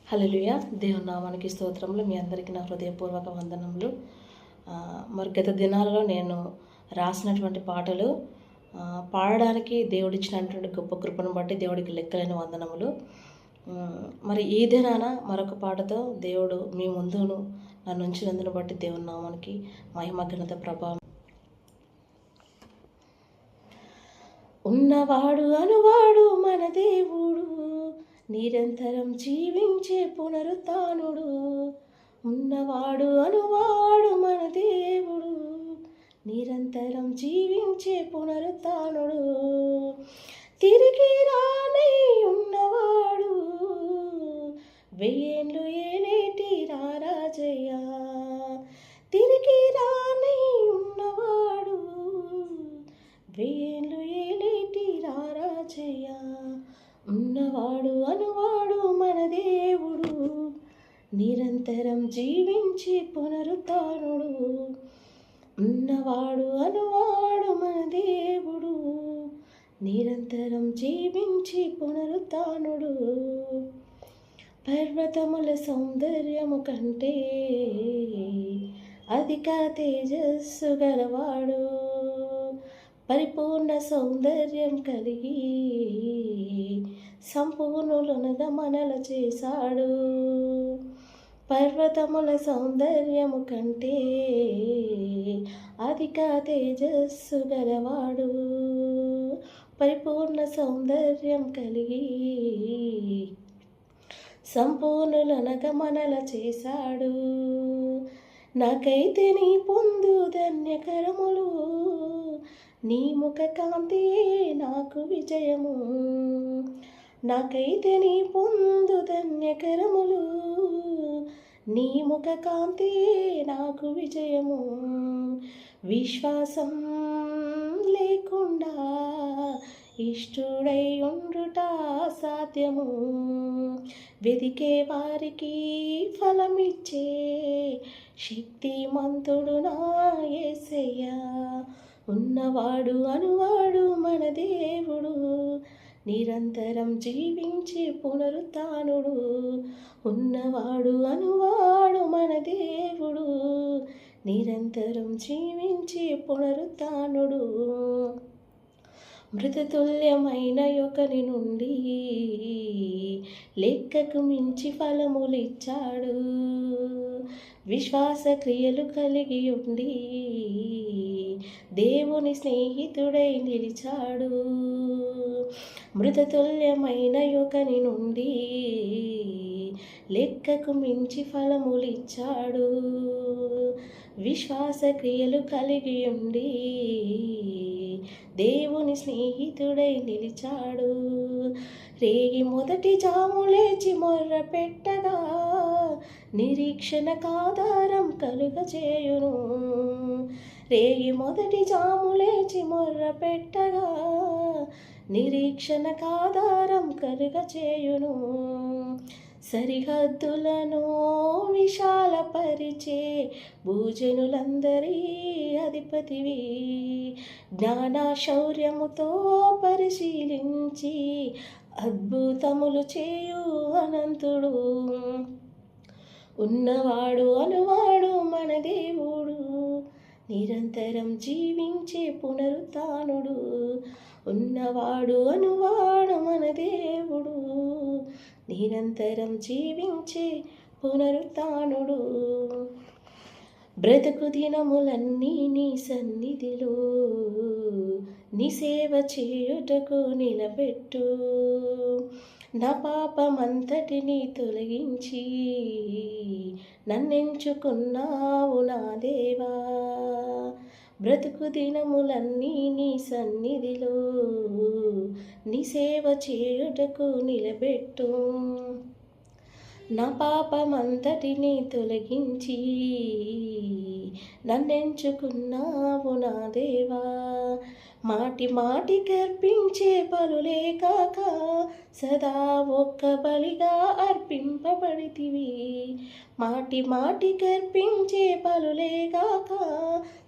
హల్లెలూయా. దేవుని నామానికి స్తోత్రములు. మీ అందరికీ నా హృదయపూర్వక వందనములు. మరి గత దినాలలో నేను రాసినటువంటి పాటలు పాడడానికి దేవుడిచ్చినటువంటి గొప్ప కృపను బట్టి దేవుడికి లెక్కలేని వందనములు. మరి ఈ దినాన మరొక పాటతో దేవుడు మీ ముందును నన్ను ఉంచినందును బట్టి దేవుని నామానికి మహిమ ఘనత ప్రభావం. ఉన్నవాడు అనువాడు మన దేవుడు, నిరంతరం జీవించే పునరుత్థానుడు. ఉన్నవాడు అనువాడు మన దేవుడు, నిరంతరం జీవించే పునరుత్థానుడు. తిరిగి రానై ఉన్నవాడు, వెయ్యేండ్లు ఏలేటి రారాజయ్యా. తిరిగి రానై ఉన్నవాడు, వెయ్యేండ్లు ఏలేటి రారాజయ్యా. ఉన్నవాడు అనువాడు మన దేవుడు, నిరంతరం జీవించి పునరుత్థానుడు. ఉన్నవాడు అనువాడు మన దేవుడు, నిరంతరం జీవించి పునరుత్థానుడు. పర్వతముల సౌందర్యము కంటే అధిక తేజస్సు గలవాడు, పరిపూర్ణ సౌందర్యం కలిగి సంపూర్ణులనుగా మనల చేశాడు. పర్వతముల సౌందర్యము కంటే అధిక తేజస్సు గలవాడు, పరిపూర్ణ సౌందర్యం కలిగి సంపూర్ణులనగా మనల చేశాడు. నాకైతే నీ పొందు ధన్యకరములు, నీ ముఖ కాంతి నాకు విజయము. నాకైతే నీ పొందు ధన్యకరములు, నీ ముఖ కాంతి నాకు విజయము. విశ్వాసం లేకుండా ఇష్టుడై ఉండుట సాధ్యము, వెదికే వారికి ఫలమిచ్చే శక్తిమంతుడు నా యేసయ్యా. ఉన్నవాడు అనువాడు మన దేవుడు, నిరంతరం జీవించే పునరుత్థానుడు. ఉన్నవాడు అనువాడు మన దేవుడు, నిరంతరం జీవించే పునరుత్థానుడు. మృతతుల్యమైన ఒకరి నుండి లెక్కకు మించి ఫలములిచ్చాడు, విశ్వాస క్రియలు కలిగి ఉండి దేవుని స్నేహితుడై నిలిచాడు. మృతతుల్యమైన ఒకని నుండి లెక్కకు మించి ఫలములిచ్చాడు, విశ్వాస క్రియలు కలిగి ఉండి దేవుని స్నేహితుడై నిలిచాడు. రేగి మొదటి జాము లేచి మొర్ర పెట్టగా నిరీక్షణకు ఆధారం కలుగజేయును. రేగి మొదటి జాము లేచి మొర్ర పెట్టగా నిరీక్షణకు ఆధారం కలుగజేయును. సరిహద్దులను విశాలపరిచే భూజనులందరి అధిపతివి, జ్ఞాన శౌర్యముతో పరిశీలించి అద్భుతములు చేయు అనంతుడు. ఉన్నవాడు అనువాడు మన దేవుడు, నిరంతరం జీవించే పునరుత్థానుడు. ఉన్నవాడు అనువాడు మన దేవుడు, నిరంతరం జీవించే పునరుత్థానుడు. బ్రతుకు దినములన్నీ నీ సన్నిధిలో నీ సేవ చేయుటకు నిలబెట్టు. నా పాపమంతటిని తొలగించి నన్నెంచుకున్నావు నా దేవా. బ్రతుకు దినములన్నీ నీ సన్నిధిలో నీ సేవ చేయుటకు నిలబెట్టు. నా పాపమంతటిని తొలగించి నన్నెంచుకున్నావు నా దేవా. మాటి మాటి కర్పించే బలులే కాక సదా ఒక్క బలిగా అర్పింపబడితివి. మాటి మాటి కర్పించే బలులే కాక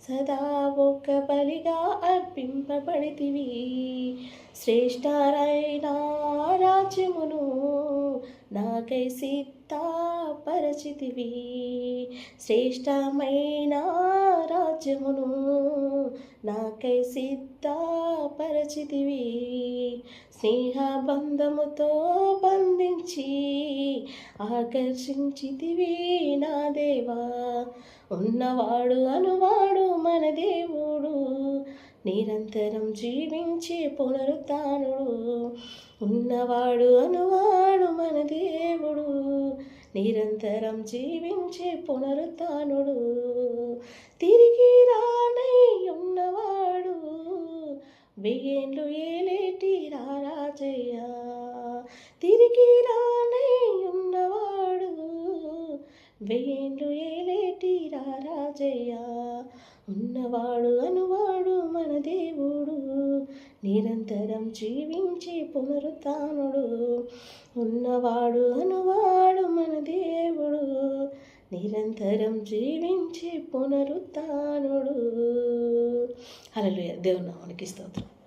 సదా ఒక్క బలిగా అర్పింపబడితివి. శ్రేష్ఠరైన రాజ్యమును నాకై సిద్ధపరచితివి. శ్రేష్టమైన రాజ్యమును నాకై సిద్ధపరచితివి. స్నేహబంధముతో బంధించి ఆకర్షించితివి నా దేవా. ఉన్నవాడు అనువాడు మన దేవుడు, నిరంతరం జీవించే పునరుత్థానుడు. ఉన్నవాడు అనువాడు మన దేవుడు, నిరంతరం జీవించే పునరుత్థానుడు. తిరిగి రానై ఉన్నవాడు, వెయ్యేండ్లు ఏలేటి రారాజయ్యా. తిరిగి రానై ఉన్నవాడు, వెయ్యేండ్లు ఏలేటి రారాజయ్యా. ఉన్నవాడు అనువాడు మన దేవుడు, నిరంతరం జీవించే పునరుత్థానుడు. ఉన్నవాడు అనువాడు మన దేవుడు, నిరంతరం జీవించే పునరుత్థానుడు. హల్లెలూయా. దేవుని నామానికి స్తోత్రం.